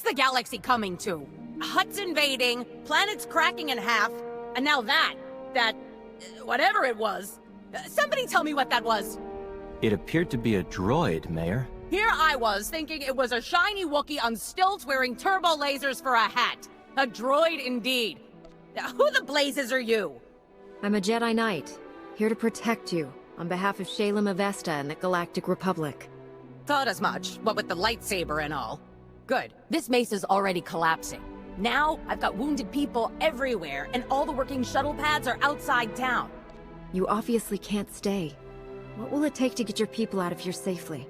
What's the galaxy coming to? Hutt's invading, planets cracking in half, and now whatever it was. Somebody tell me what that was. It appeared to be a droid, Mayor. Here I was, thinking it was a shiny Wookiee on stilts wearing turbo lasers for a hat. A droid indeed. Who the blazes are you? I'm a Jedi Knight, here to protect you, on behalf of Shalem Avesta and the Galactic Republic. Thought as much, what with the lightsaber and all. Good. This mesa's already collapsing. Now, I've got wounded people everywhere, and all the working shuttle pads are outside town. You obviously can't stay. What will it take to get your people out of here safely?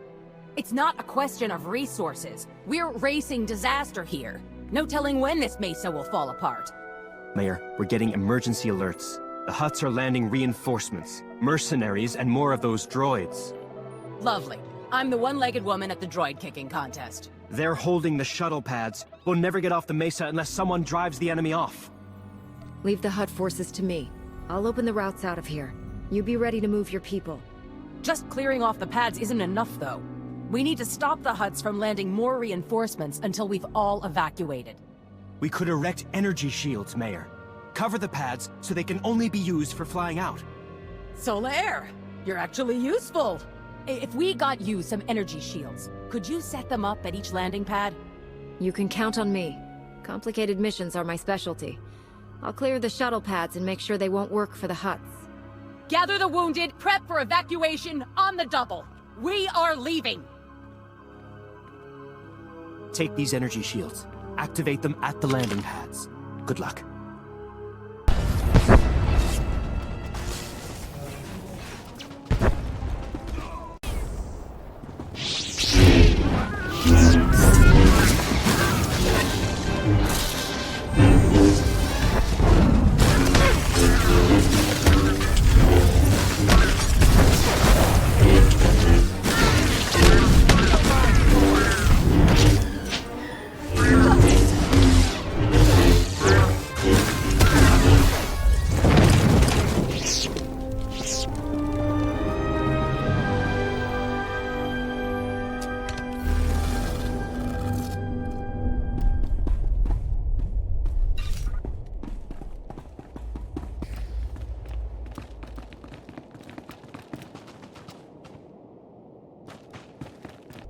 It's not a question of resources. We're racing disaster here. No telling when this mesa will fall apart. Mayor, we're getting emergency alerts. The Hutts are landing reinforcements, mercenaries, and more of those droids. Lovely. I'm the one-legged woman at the droid kicking contest. They're holding the shuttle pads. We'll never get off the mesa unless someone drives the enemy off. Leave the Hutt forces to me. I'll open the routes out of here. You be ready to move your people. Just clearing off the pads isn't enough, though. We need to stop the Hutts from landing more reinforcements until we've all evacuated. We could erect energy shields, Mayor. Cover the pads so they can only be used for flying out. Solaire, you're actually useful. If we got you some energy shields, could you set them up at each landing pad? You can count on me. Complicated missions are my specialty. I'll clear the shuttle pads and make sure they won't work for the Hutts. Gather the wounded, prep for evacuation on the double. We are leaving. Take these energy shields. Activate them at the landing pads. Good luck.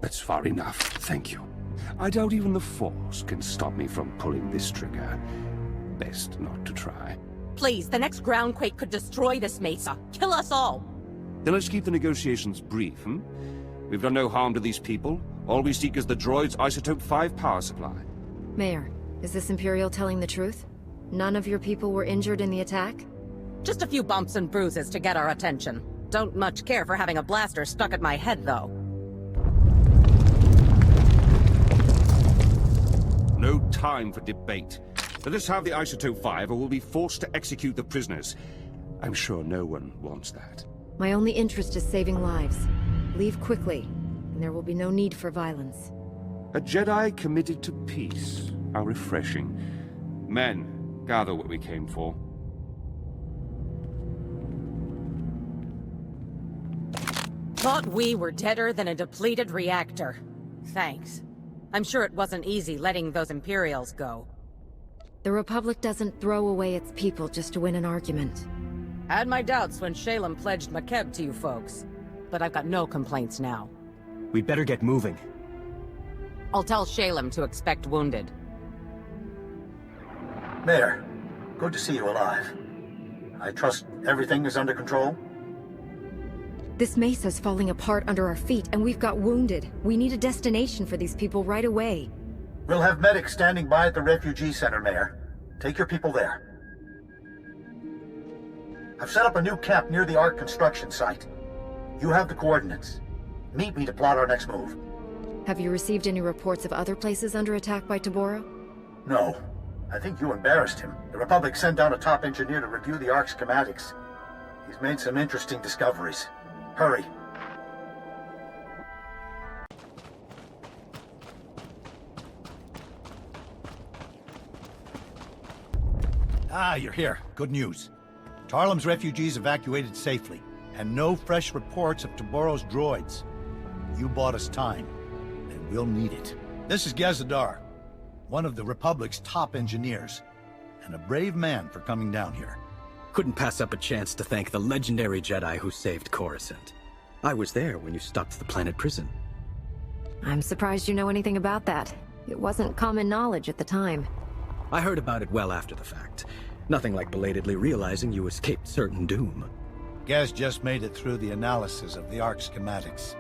That's far enough, thank you. I doubt even the Force can stop me from pulling this trigger. Best not to try. Please, the next groundquake could destroy this mesa. Kill us all. Then let's keep the negotiations brief, We've done no harm to these people. All we seek is the droid's Isotope 5 power supply. Mayor, is this Imperial telling the truth? None of your people were injured in the attack? Just a few bumps and bruises to get our attention. Don't much care for having a blaster stuck at my head, though. No time for debate. Let us have the Isotope 5 or we'll be forced to execute the prisoners. I'm sure no one wants that. My only interest is saving lives. Leave quickly, and there will be no need for violence. A Jedi committed to peace. How refreshing. Men, gather what we came for. Thought we were deader than a depleted reactor. Thanks. I'm sure it wasn't easy letting those Imperials go. The Republic doesn't throw away its people just to win an argument. Had my doubts when Shalem pledged Makeb to you folks, but I've got no complaints now. We'd better get moving. I'll tell Shalem to expect wounded. Mayor, good to see you alive. I trust everything is under control? This mesa's falling apart under our feet, and we've got wounded. We need a destination for these people right away. We'll have medics standing by at the refugee center, Mayor. Take your people there. I've set up a new camp near the Ark construction site. You have the coordinates. Meet me to plot our next move. Have you received any reports of other places under attack by Tabora? No. I think you embarrassed him. The Republic sent down a top engineer to review the Ark's schematics. He's made some interesting discoveries. Hurry. Ah, you're here. Good news. Tarlem's refugees evacuated safely, and no fresh reports of Taboro's droids. You bought us time, and we'll need it. This is Gazadar. one of the Republic's top engineers, and a brave man for coming down here. Couldn't pass up a chance to thank the legendary Jedi who saved Coruscant. I was there when you stopped the planet prison. I'm surprised you know anything about that. It wasn't common knowledge at the time. I heard about it well after the fact. Nothing like belatedly realizing you escaped certain doom. Gaz just made it through the analysis of the ARC schematics.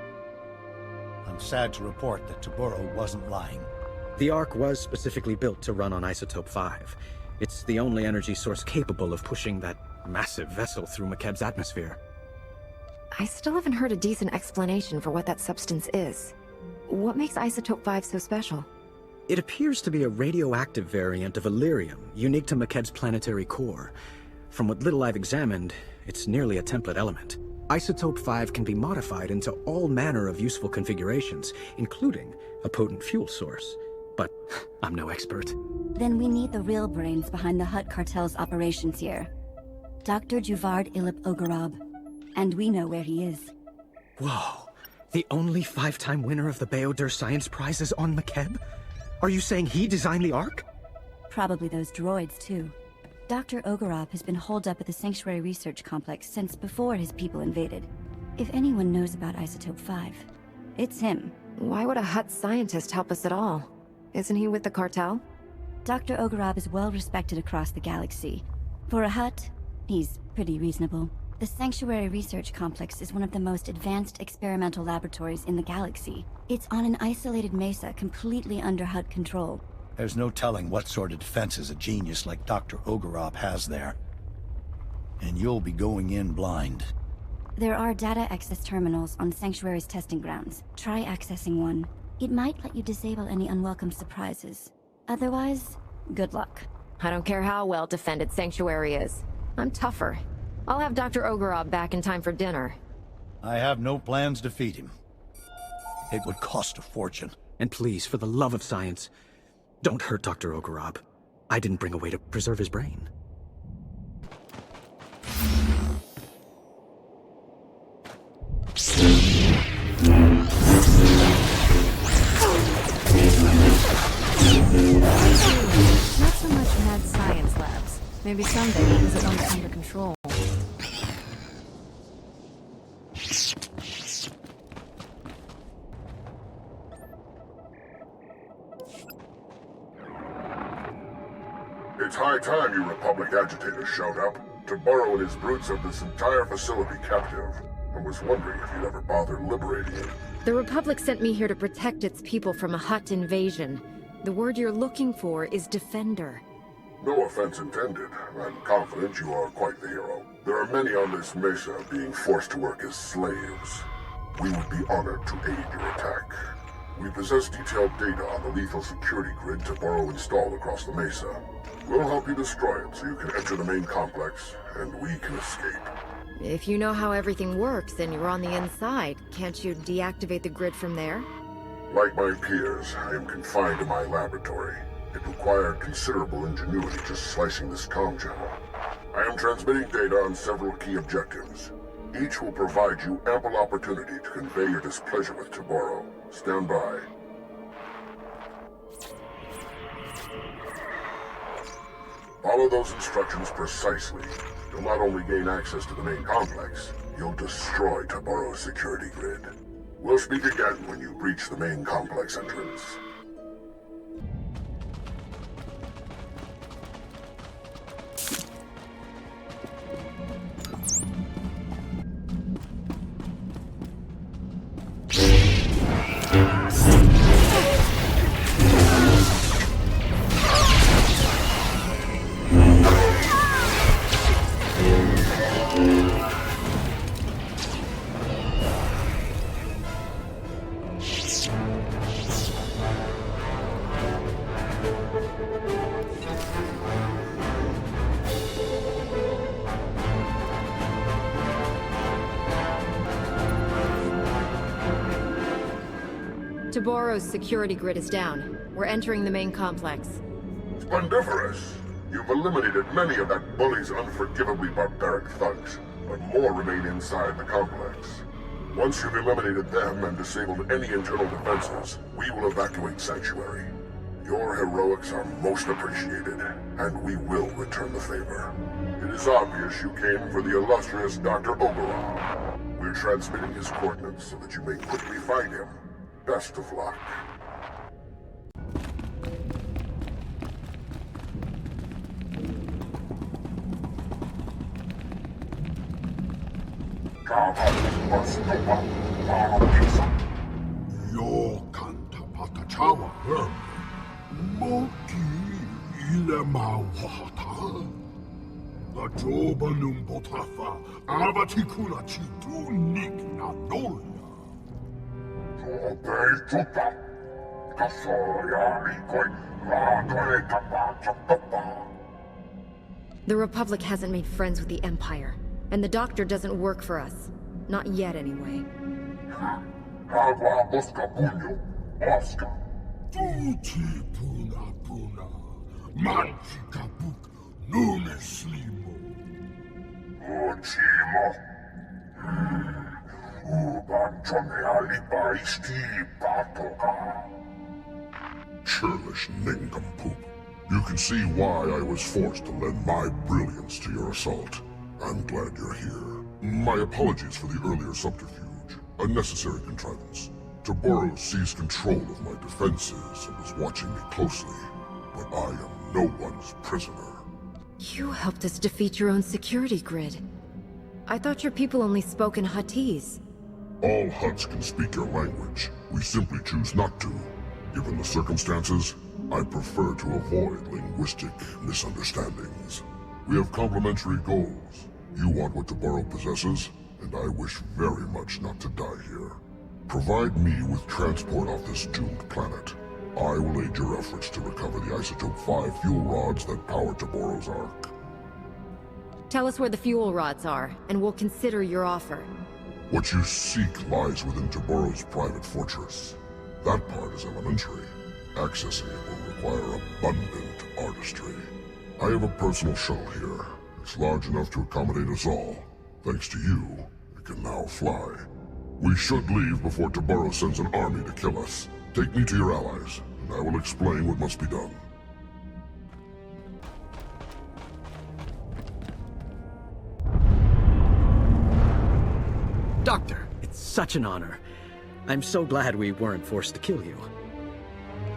I'm sad to report that Taburo wasn't lying. The Ark was specifically built to run on Isotope 5. It's the only energy source capable of pushing that massive vessel through McKeb's atmosphere. I still haven't heard a decent explanation for what that substance is. What makes Isotope 5 so special? It appears to be a radioactive variant of Illyrium, unique to McKeb's planetary core. From what little I've examined, it's nearly a template element. Isotope 5 can be modified into all manner of useful configurations, including a potent fuel source. But I'm no expert. Then we need the real brains behind the Hutt Cartel's operations here. Dr. Juvard Ilip Ogorab. And we know where he is. Whoa. The only 5-time winner of the Bayodur Science Prize is on McKeb? Are you saying he designed the Ark? Probably those droids, too. Dr. Ogorab has been holed up at the Sanctuary Research Complex since before his people invaded. If anyone knows about Isotope 5, it's him. Why would a Hutt scientist help us at all? Isn't he with the Cartel? Dr. Ogorab is well respected across the galaxy. For a Hutt, he's pretty reasonable. The Sanctuary Research Complex is one of the most advanced experimental laboratories in the galaxy. It's on an isolated mesa completely under Hutt control. There's no telling what sort of defenses a genius like Dr. Ogorab has there. And you'll be going in blind. There are data access terminals on Sanctuary's testing grounds. Try accessing one. It might let you disable any unwelcome surprises. Otherwise, good luck. I don't care how well defended Sanctuary is. I'm tougher. I'll have Dr. Ogorab back in time for dinner. I have no plans to feed him. It would cost a fortune. And please, for the love of science, don't hurt Dr. Ogorab. I didn't bring a way to preserve his brain. Not so much mad science labs. Maybe someday things will come under control. It's high time you Republic agitators showed up. Taburo and his brutes have this entire facility captive. I was wondering if you'd ever bother liberating it. The Republic sent me here to protect its people from a Hutt invasion. The word you're looking for is Defender. No offense intended. I'm confident you are quite the hero. There are many on this mesa being forced to work as slaves. We would be honored to aid your attack. We possess detailed data on the lethal security grid Taburo installed across the mesa. We'll help you destroy it so you can enter the main complex, and we can escape. If you know how everything works and you're on the inside, can't you deactivate the grid from there? Like my peers, I am confined to my laboratory. It required considerable ingenuity just slicing this comm channel. I am transmitting data on several key objectives. Each will provide you ample opportunity to convey your displeasure with Taburo. Stand by. Follow those instructions precisely. You'll not only gain access to the main complex, you'll destroy Taburo's security grid. We'll speak again when you breach the main complex entrance. Taburo's security grid is down. We're entering the main complex. Splendiferous! You've eliminated many of that bully's unforgivably barbaric thugs, but more remain inside the complex. Once you've eliminated them and disabled any internal defenses, we will evacuate Sanctuary. Your heroics are most appreciated, and we will return the favor. It is obvious you came for the illustrious Dr. Ogorov. We're transmitting his coordinates so that you may quickly find him. Best of luck. Yo kanta patachawa moki ile mawata the joba lumbotafa avatikula chitu nik na nola Jobe tuta kasoya mikoi radore kapachapapa. The Republic hasn't made friends with the Empire, and the Doctor doesn't work for us. Not yet, anyway. Agua busca puño, Oscar. Tuti puna puna magica book nune slimo Ochimo. Ubanchone alipa isti patoka. churlish nincompoop. You can see why I was forced to lend my brilliance to your assault. I'm glad you're here. My apologies for the earlier subterfuge. A necessary contrivance. Taboros seized control of my defenses and was watching me closely. But I am no one's prisoner. You helped us defeat your own security grid. I thought your people only spoke in Huttese. All Hutts can speak your language. We simply choose not to. Given the circumstances, I prefer to avoid linguistic misunderstandings. We have complementary goals. You want what Tabaro possesses, and I wish very much not to die here. Provide me with transport off this doomed planet. I will aid your efforts to recover the Isotope 5 fuel rods that power Taboros Ark. Tell us where the fuel rods are, and we'll consider your offer. What you seek lies within Taboros' private fortress. That part is elementary. Accessing it will require abundant artistry. I have a personal shuttle here. It's large enough to accommodate us all. Thanks to you, it can now fly. We should leave before Tabaro sends an army to kill us. Take me to your allies, and I will explain what must be done. Doctor, it's such an honor. I'm so glad we weren't forced to kill you.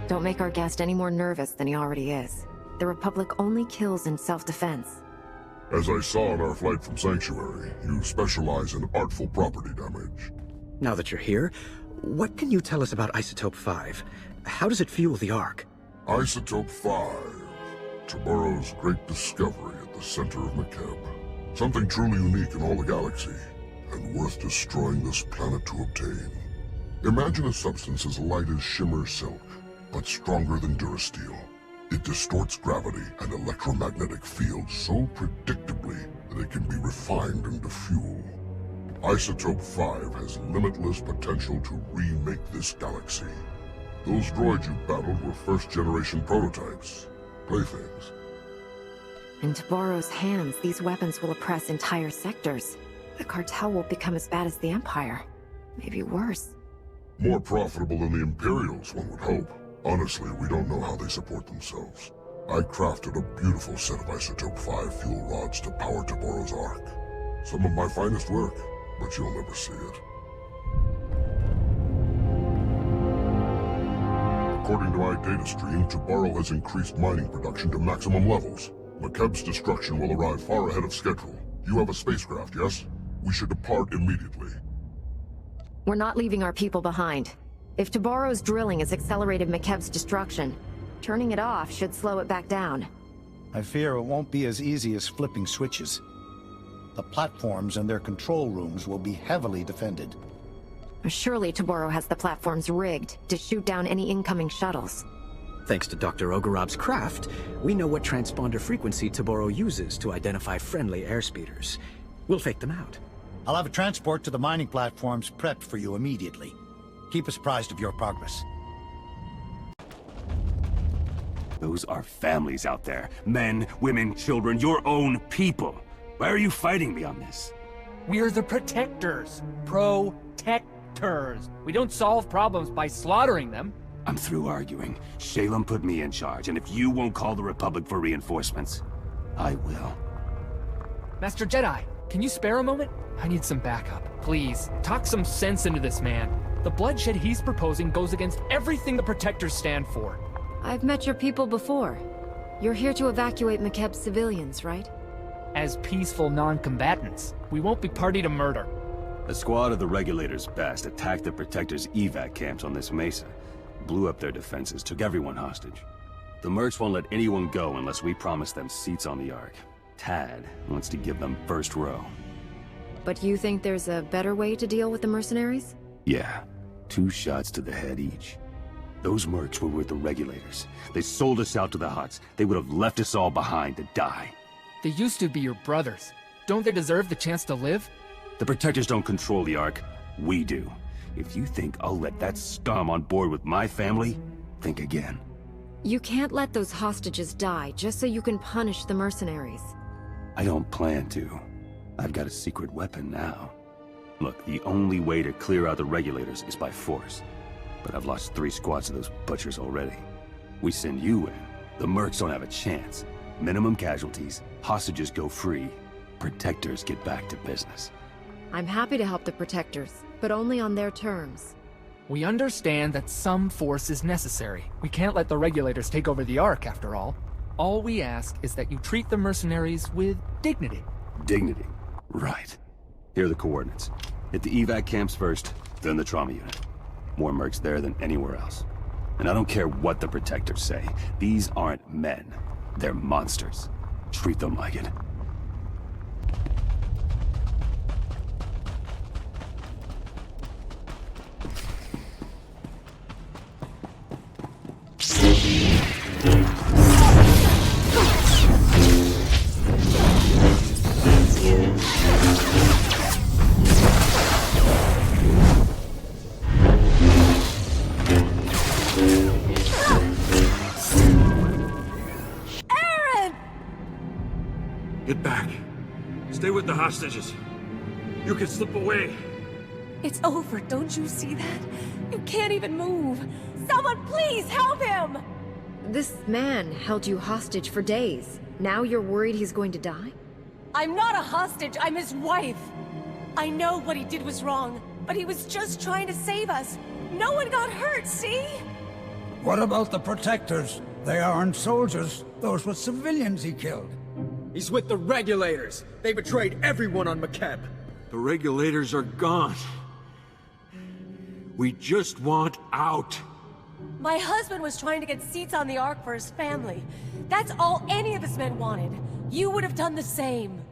Don't make our guest any more nervous than he already is. The Republic only kills in self-defense. As I saw on our flight from Sanctuary, you specialize in artful property damage. Now that you're here, what can you tell us about Isotope 5? How does it fuel the Ark? Isotope 5. Tabaro's great discovery at the center of Makeb. Something truly unique in all the galaxy, and worth destroying this planet to obtain. Imagine a substance as light as shimmer silk, but stronger than Durasteel. It distorts gravity and electromagnetic fields so predictably that it can be refined into fuel. Isotope 5 has limitless potential to remake this galaxy. Those droids you battled were first-generation prototypes, playthings. In Tabaro's hands, these weapons will oppress entire sectors. The Cartel will become as bad as the Empire. Maybe worse. More profitable than the Imperials, one would hope. Honestly, we don't know how they support themselves. I crafted a beautiful set of Isotope 5 fuel rods to power Tabaro's Ark. Some of my finest work, but you'll never see it. According to my data stream, Tabaro has increased mining production to maximum levels. Makeb's destruction will arrive far ahead of schedule. You have a spacecraft, yes? We should depart immediately. We're not leaving our people behind. If Tabaro's drilling has accelerated Makeb's destruction, turning it off should slow it back down. I fear it won't be as easy as flipping switches. The platforms and their control rooms will be heavily defended. Surely Tabaro has the platforms rigged to shoot down any incoming shuttles. Thanks to Dr. Ogorob's craft, we know what transponder frequency Tabaro uses to identify friendly airspeeders. We'll fake them out. I'll have a transport to the mining platforms prepped for you immediately. Keep us apprised of your progress. Those are families out there. Men, women, children, your own people. Why are you fighting me on this? We're the protectors. Protectors. We don't solve problems by slaughtering them. I'm through arguing. Shalem put me in charge, and if you won't call the Republic for reinforcements, I will. Master Jedi, can you spare a moment? I need some backup. Please, talk some sense into this man. The bloodshed he's proposing goes against everything the Protectors stand for. I've met your people before. You're here to evacuate McKeb's civilians, right? As peaceful non-combatants, we won't be party to murder. A squad of the Regulators' best attacked the Protectors' evac camps on this mesa, blew up their defenses, took everyone hostage. The mercs won't let anyone go unless we promise them seats on the Ark. Tad wants to give them first row. But you think there's a better way to deal with the mercenaries? Yeah, 2 shots to the head each. Those mercs were with the Regulators. They sold us out to the Hutts. They would have left us all behind to die. They used to be your brothers. Don't they deserve the chance to live? The Protectors don't control the Ark. We do. If you think I'll let that scum on board with my family, think again. You can't let those hostages die just so you can punish the mercenaries. I don't plan to. I've got a secret weapon now. Look, the only way to clear out the Regulators is by force. But I've lost 3 squads of those butchers already. We send you in. The mercs don't have a chance. Minimum casualties, hostages go free. Protectors get back to business. I'm happy to help the Protectors, but only on their terms. We understand that some force is necessary. We can't let the Regulators take over the Ark, after all. All we ask is that you treat the mercenaries with dignity. Dignity? Right. Here are the coordinates. Hit the evac camps first, then the trauma unit. More mercs there than anywhere else. And I don't care what the Protectors say. These aren't men. They're monsters. Treat them like it. Get back. Stay with the hostages. You can slip away. It's over, don't you see that? You can't even move. Someone please help him! This man held you hostage for days. Now you're worried he's going to die? I'm not a hostage, I'm his wife. I know what he did was wrong, but he was just trying to save us. No one got hurt, see? What about the Protectors? They aren't soldiers. Those were civilians he killed. He's with the Regulators. They betrayed everyone on McKeb. The Regulators are gone. We just want out. My husband was trying to get seats on the Ark for his family. That's all any of us men wanted. You would have done the same.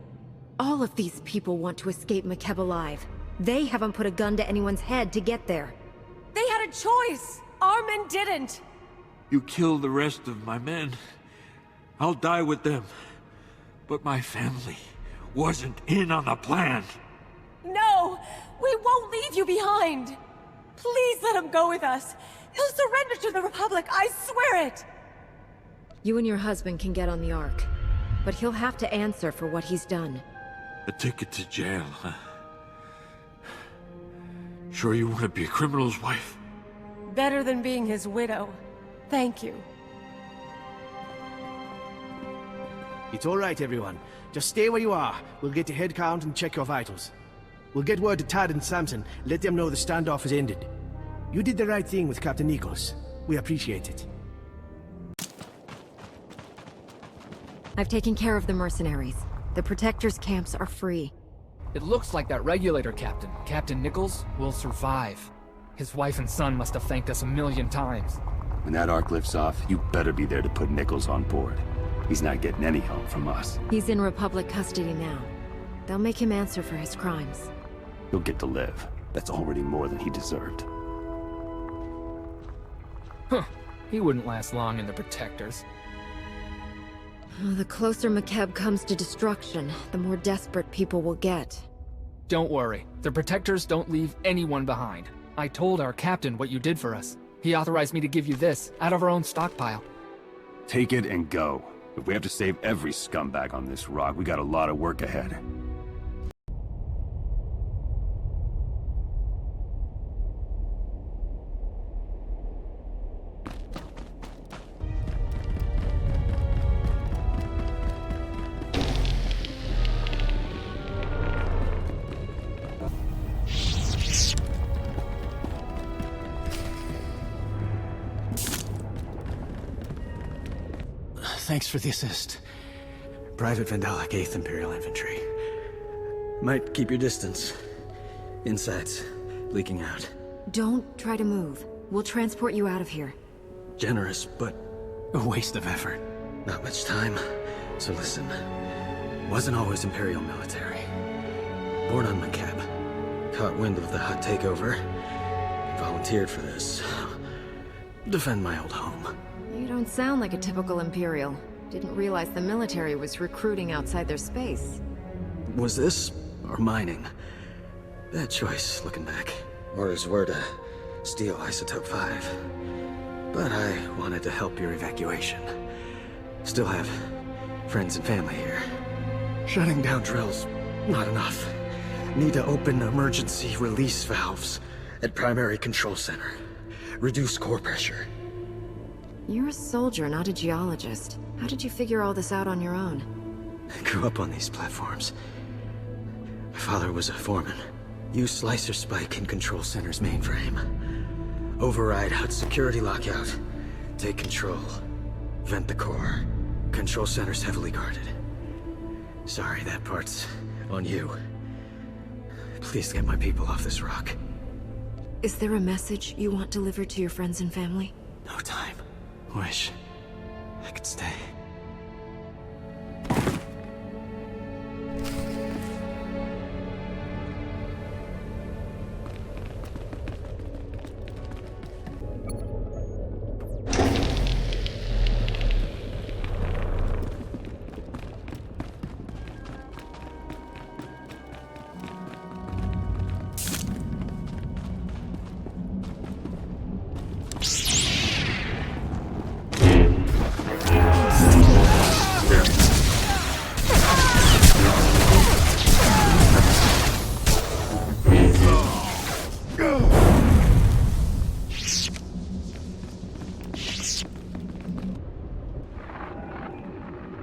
All of these people want to escape McKeb alive. They haven't put a gun to anyone's head to get there. They had a choice. Our men didn't. You killed the rest of my men. I'll die with them. But my family wasn't in on the plan. No! We won't leave you behind! Please let him go with us! He'll surrender to the Republic, I swear it! You and your husband can get on the Ark, but he'll have to answer for what he's done. A ticket to jail, huh? Sure you want to be a criminal's wife? Better than being his widow. Thank you. It's all right, everyone. Just stay where you are. We'll get your head count and check your vitals. We'll get word to Tad and Samson, let them know the standoff has ended. You did the right thing with Captain Nichols. We appreciate it. I've taken care of the mercenaries. The Protectors' camps are free. It looks like that Regulator captain, Captain Nichols, will survive. His wife and son must have thanked us 1,000,000 times. When that Ark lifts off, you better be there to put Nichols on board. He's not getting any help from us. He's in Republic custody now. They'll make him answer for his crimes. He'll get to live. That's already more than he deserved. Huh. He wouldn't last long in the Protectors. The closer McKeb comes to destruction, the more desperate people will get. Don't worry. The Protectors don't leave anyone behind. I told our captain what you did for us. He authorized me to give you this, out of our own stockpile. Take it and go. If we have to save every scumbag on this rock, we got a lot of work ahead. Thanks for the assist. Private Vandalic, 8th Imperial Infantry. Might keep your distance. Insides leaking out. Don't try to move. We'll transport you out of here. Generous, but a waste of effort. Not much time. So listen. Wasn't always Imperial military. Born on Makeb. Caught wind of the Hutt takeover. Volunteered for this. Defend my old home. You don't sound like a typical Imperial. Didn't realize the military was recruiting outside their space. Was this, or mining? Bad choice, looking back. Orders were to steal Isotope 5. But I wanted to help your evacuation. Still have friends and family here. Shutting down drills, not enough. Need to open emergency release valves at Primary Control Center. Reduce core pressure. You're a soldier, not a geologist. How did you figure all this out on your own? I grew up on these platforms. My father was a foreman. Used Slicer Spike in Control Center's mainframe. Override Hutt security lockout. Take control. Vent the core. Control Center's heavily guarded. Sorry, that part's on you. Please get my people off this rock. Is there a message you want delivered to your friends and family? No time. Wish I could stay.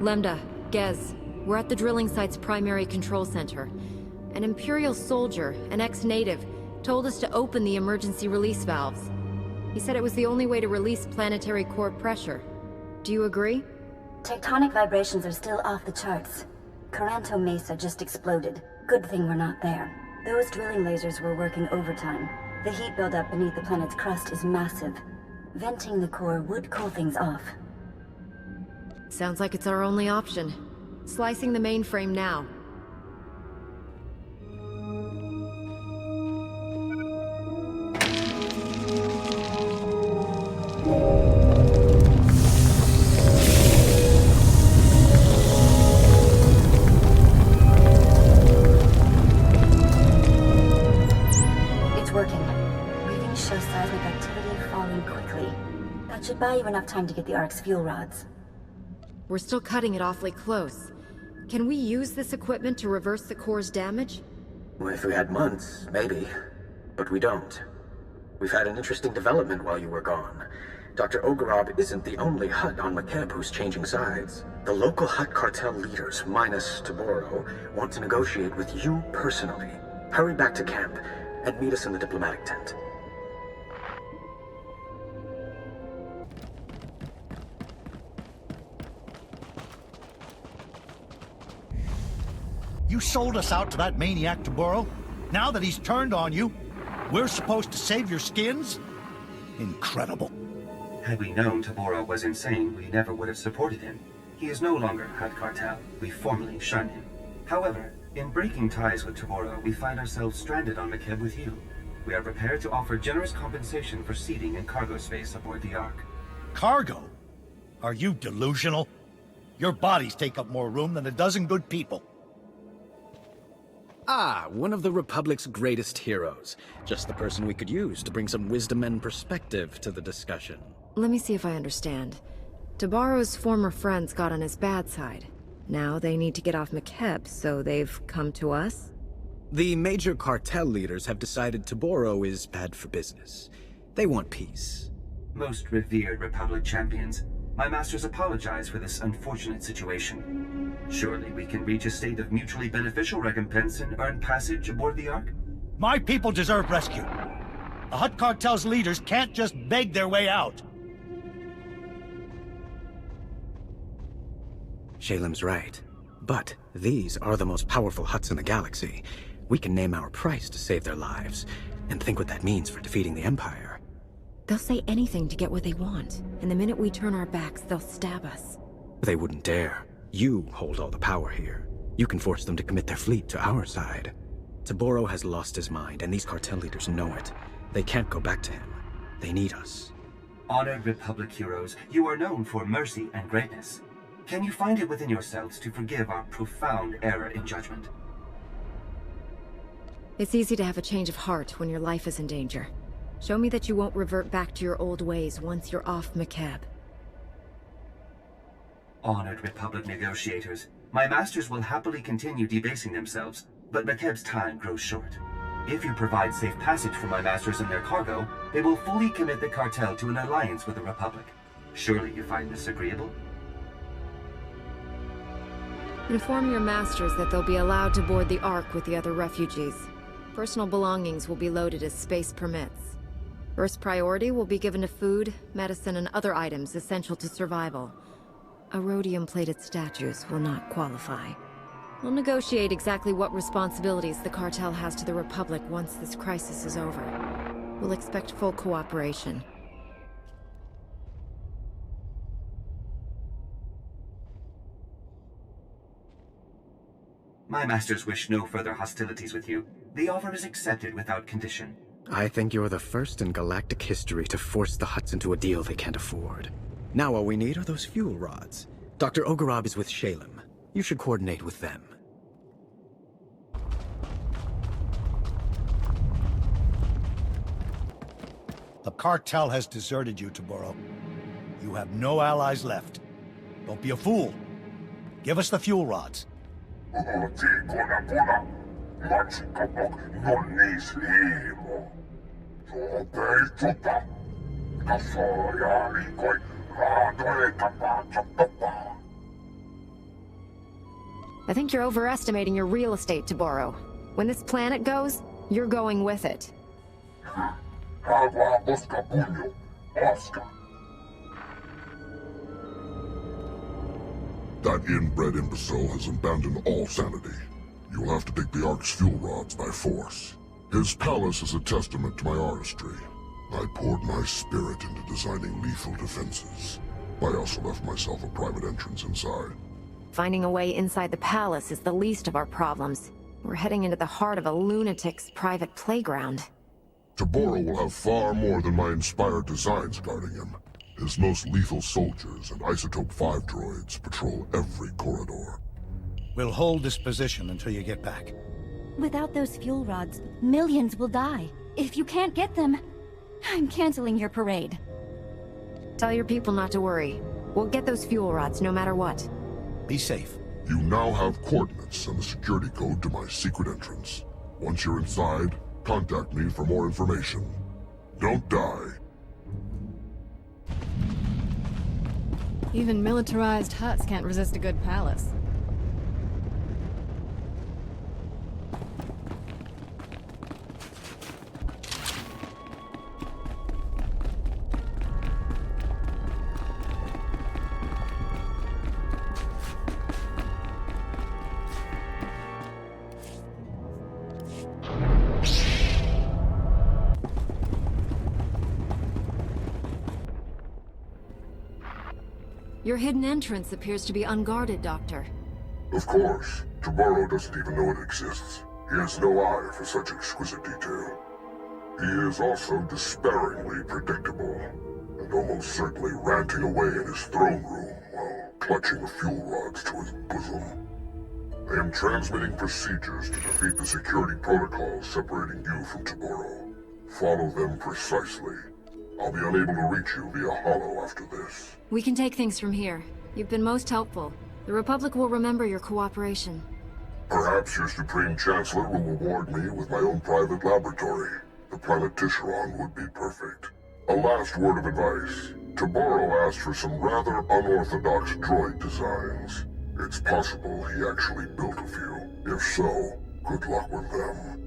Lambda, Gez, we're at the drilling site's primary control center. An Imperial soldier, an ex-native, told us to open the emergency release valves. He said it was the only way to release planetary core pressure. Do you agree? Tectonic vibrations are still off the charts. Caranto Mesa just exploded. Good thing we're not there. Those drilling lasers were working overtime. The heat buildup beneath the planet's crust is massive. Venting the core would cool things off. Sounds like it's our only option. Slicing the mainframe now. It's working. Readings show seismic activity falling quickly. That should buy you enough time to get the Ark's fuel rods. We're still cutting it awfully close. Can we use this equipment to reverse the core's damage? Well, if we had months, maybe. But we don't. We've had an interesting development while you were gone. Dr. Ogarob isn't the only Hutt on Makeb who's changing sides. The local Hutt cartel leaders, minus Taboro, want to negotiate with you personally. Hurry back to camp and meet us in the diplomatic tent. You sold us out to that maniac Taboro? Now that he's turned on you, we're supposed to save your skins? Incredible. Had we known Taboro was insane, we never would have supported him. He is no longer Hutt Cartel. We formally shun him. However, in breaking ties with Taboro, we find ourselves stranded on Makeb with you. We are prepared to offer generous compensation for seating and cargo space aboard the Ark. Cargo? Are you delusional? Your bodies take up more room than a dozen good people. Ah, one of the Republic's greatest heroes. Just the person we could use to bring some wisdom and perspective to the discussion. Let me see if I understand. Tabaro's former friends got on his bad side. Now they need to get off Makeb, so they've come to us? The major cartel leaders have decided Taboro is bad for business. They want peace. Most revered Republic champions, my masters apologize for this unfortunate situation. Surely we can reach a state of mutually beneficial recompense and earn passage aboard the Ark? My people deserve rescue. The Hutt cartel's leaders can't just beg their way out. Shalem's right. But these are the most powerful Hutts in the galaxy. We can name our price to save their lives, and think what that means for defeating the Empire. They'll say anything to get what they want, and the minute we turn our backs, they'll stab us. They wouldn't dare. You hold all the power here. You can force them to commit their fleet to our side. Taboro has lost his mind, and these cartel leaders know it. They can't go back to him. They need us. Honored Republic heroes, you are known for mercy and greatness. Can you find it within yourselves to forgive our profound error in judgment? It's easy to have a change of heart when your life is in danger. Show me that you won't revert back to your old ways once you're off McCab. Honored Republic negotiators, my masters will happily continue debasing themselves, but McCab's time grows short. If you provide safe passage for my masters and their cargo, they will fully commit the cartel to an alliance with the Republic. Surely you find this agreeable? Inform your masters that they'll be allowed to board the Ark with the other refugees. Personal belongings will be loaded as space permits. First priority will be given to food, medicine, and other items essential to survival. Rhodium-plated statues will not qualify. We'll negotiate exactly what responsibilities the cartel has to the Republic once this crisis is over. We'll expect full cooperation. My masters wish no further hostilities with you. The offer is accepted without condition. I think you're the first in galactic history to force the Hutts into a deal they can't afford. Now all we need are those fuel rods. Dr. Ogorab is with Shalem. You should coordinate with them. The cartel has deserted you, Taboro. You have no allies left. Don't be a fool. Give us the fuel rods. I think you're overestimating your real estate, Taboro. When this planet goes, you're going with it. That inbred imbecile has abandoned all sanity. You will have to take the Ark's fuel rods by force. His palace is a testament to my artistry. I poured my spirit into designing lethal defenses. I also left myself a private entrance inside. Finding a way inside the palace is the least of our problems. We're heading into the heart of a lunatic's private playground. Taboro will have far more than my inspired designs guarding him. His most lethal soldiers and Isotope 5 droids patrol every corridor. We'll hold this position until you get back. Without those fuel rods, millions will die. If you can't get them, I'm canceling your parade. Tell your people not to worry. We'll get those fuel rods no matter what. Be safe. You now have coordinates and the security code to my secret entrance. Once you're inside, contact me for more information. Don't die. Even militarized Hutts can't resist a good palace. Your hidden entrance appears to be unguarded, Doctor. Of course. Taboro doesn't even know it exists. He has no eye for such exquisite detail. He is also despairingly predictable, and almost certainly ranting away in his throne room while clutching the fuel rods to his bosom. I am transmitting procedures to defeat the security protocols separating you from Taboro. Follow them precisely. I'll be unable to reach you via holo after this. We can take things from here. You've been most helpful. The Republic will remember your cooperation. Perhaps your Supreme Chancellor will reward me with my own private laboratory. The planet Tisharon would be perfect. A last word of advice. Taboro asked for some rather unorthodox droid designs. It's possible he actually built a few. If so, good luck with them.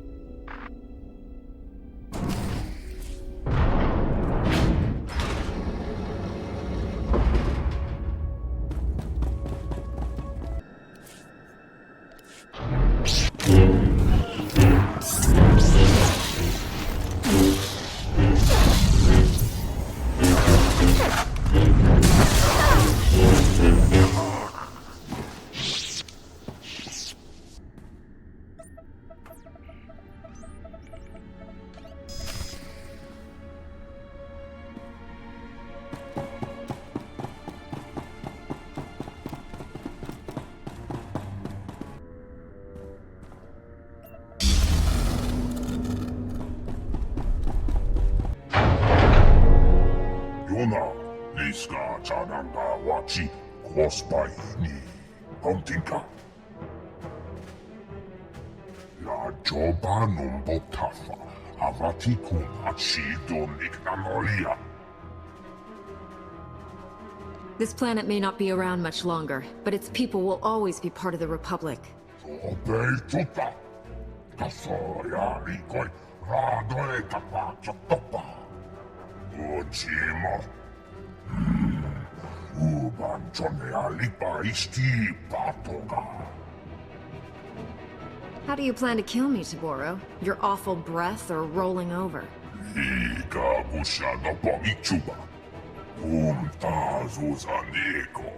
Chananga wachi kospaini. Kontinka. La joba numbo tafa. Avati kun achido niknamolia. This planet may not be around much longer, but its people will always be part of the Republic. Obey tuta. Kasoya rikoi. Radoe tapa chotopa. Ojima. Uban chone alipa isti patoga. How do you plan to kill me, Taboro? Your awful breath or rolling over? Liga busha no pomichuba. Tazuza Nico.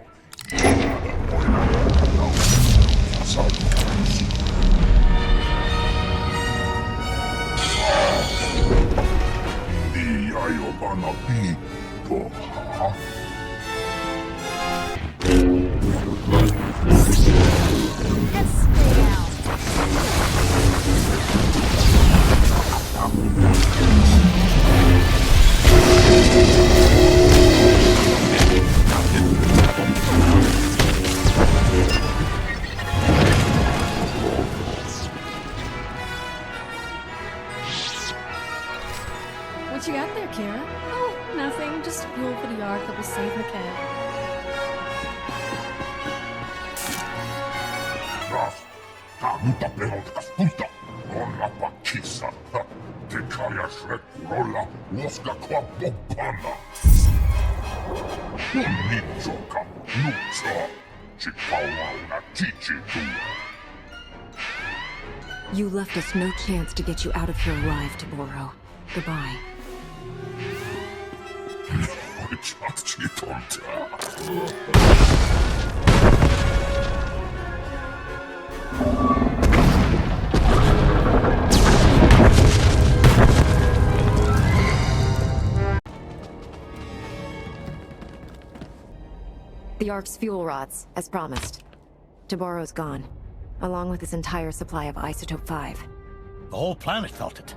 Ayobana people, huh? Let's stay out. What you got there, Kira? Oh, nothing. Just fuel for the arc that will save McCann. Tamuta pelotkas punta. Onna pakissa. Te kajas rekkurolla. Luoska kvapopana. Nitsoka. Nutsa. Chipalauna chichitu. You left us no chance to get you out of here alive, Taboro. Goodbye. The Ark's fuel rods, as promised. Taboro's gone, along with his entire supply of Isotope 5. The whole planet felt it.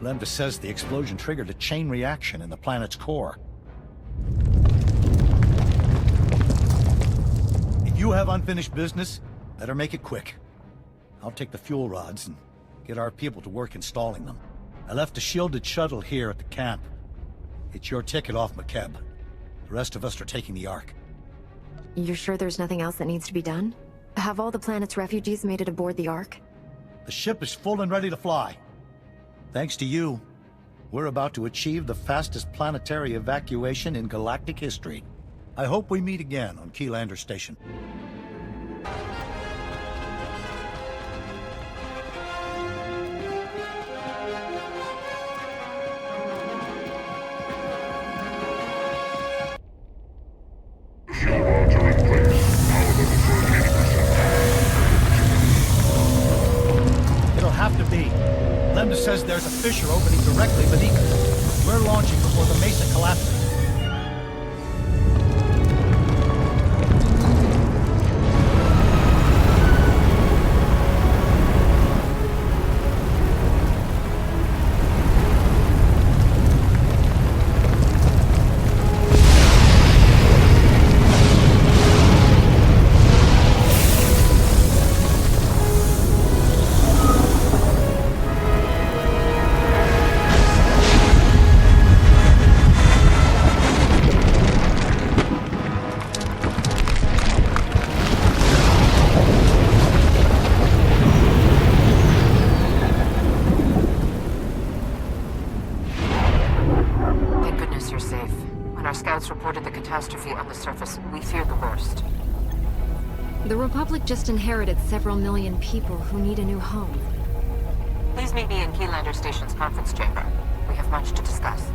Lambda says the explosion triggered a chain reaction in the planet's core. If you have unfinished business, better make it quick. I'll take the fuel rods and get our people to work installing them. I left a shielded shuttle here at the camp. It's your ticket off McKeb. The rest of us are taking the Ark. You're sure there's nothing else that needs to be done? Have all the planet's refugees made it aboard the Ark? The ship is full and ready to fly. Thanks to you, we're about to achieve the fastest planetary evacuation in galactic history. I hope we meet again on Keylander Station. It'll have to be. Lambda says there's a fissure opening directly beneath us. We're launching before the mesa collapses. On the surface, we fear the worst. The Republic just inherited several million people who need a new home. Please meet me in Keylander Station's conference chamber. We have much to discuss.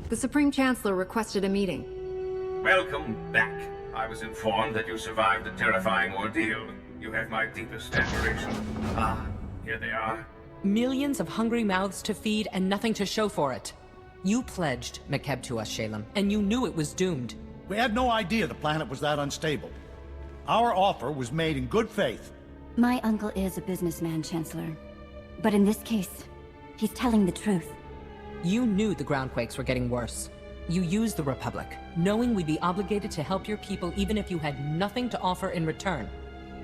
The Supreme Chancellor requested a meeting. Welcome back. I was informed that you survived the terrifying ordeal. You have my deepest admiration. Ah, here they are. Millions of hungry mouths to feed and nothing to show for it. You pledged McKeb to us, Shalem, and you knew it was doomed. We had no idea the planet was that unstable. Our offer was made in good faith. My uncle is a businessman, Chancellor. But in this case, he's telling the truth. You knew the groundquakes were getting worse. You used the Republic, knowing we'd be obligated to help your people even if you had nothing to offer in return.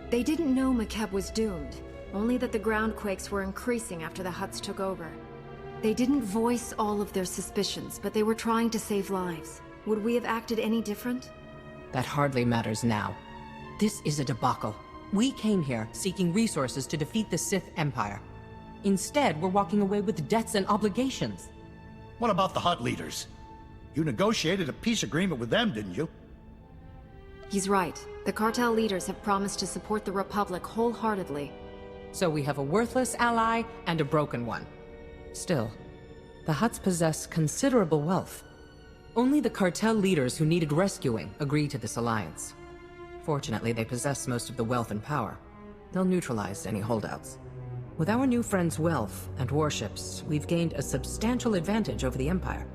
They didn't know McKeb was doomed, only that the groundquakes were increasing after the Hutts took over. They didn't voice all of their suspicions, but they were trying to save lives. Would we have acted any different? That hardly matters now. This is a debacle. We came here seeking resources to defeat the Sith Empire. Instead, we're walking away with debts and obligations. What about the Hutt leaders? You negotiated a peace agreement with them, didn't you? He's right. The Cartel leaders have promised to support the Republic wholeheartedly. So we have a worthless ally and a broken one. Still, the Hutts possess considerable wealth. Only the Cartel leaders who needed rescuing agreed to this alliance. Fortunately, they possess most of the wealth and power. They'll neutralize any holdouts. With our new friend's wealth and warships, we've gained a substantial advantage over the Empire.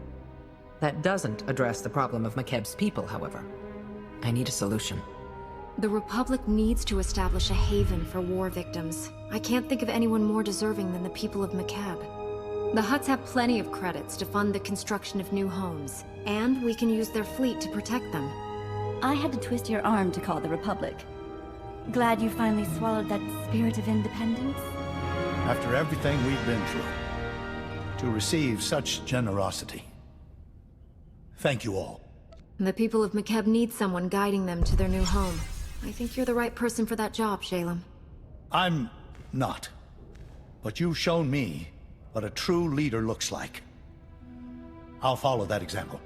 That doesn't address the problem of McKeb's people, however. I need a solution. The Republic needs to establish a haven for war victims. I can't think of anyone more deserving than the people of McKeb. The Hutts have plenty of credits to fund the construction of new homes, and we can use their fleet to protect them. I had to twist your arm to call the Republic. Glad you finally swallowed that spirit of independence? After everything we've been through, to receive such generosity. Thank you all. The people of McKeb need someone guiding them to their new home. I think you're the right person for that job, Shalem. I'm not. But you've shown me what a true leader looks like. I'll follow that example.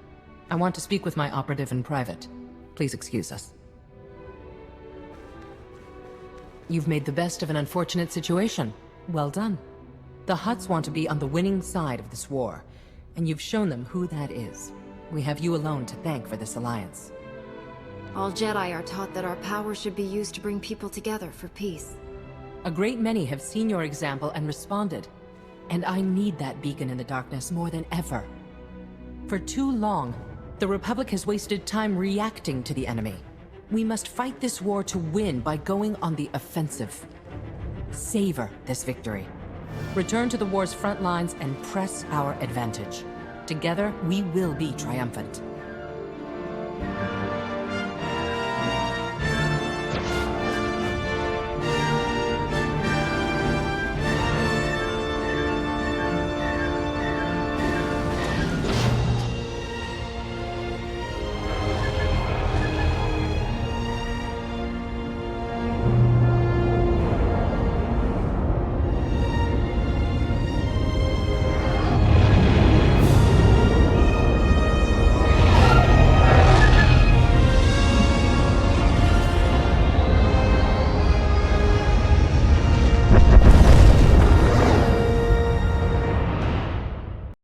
I want to speak with my operative in private. Please excuse us. You've made the best of an unfortunate situation. Well done. The Hutts want to be on the winning side of this war, and you've shown them who that is. We have you alone to thank for this alliance. All Jedi are taught that our power should be used to bring people together for peace. A great many have seen your example and responded. And I need that beacon in the darkness more than ever. For too long, the Republic has wasted time reacting to the enemy. We must fight this war to win by going on the offensive. Savor this victory. Return to the war's front lines and press our advantage. Together, we will be triumphant.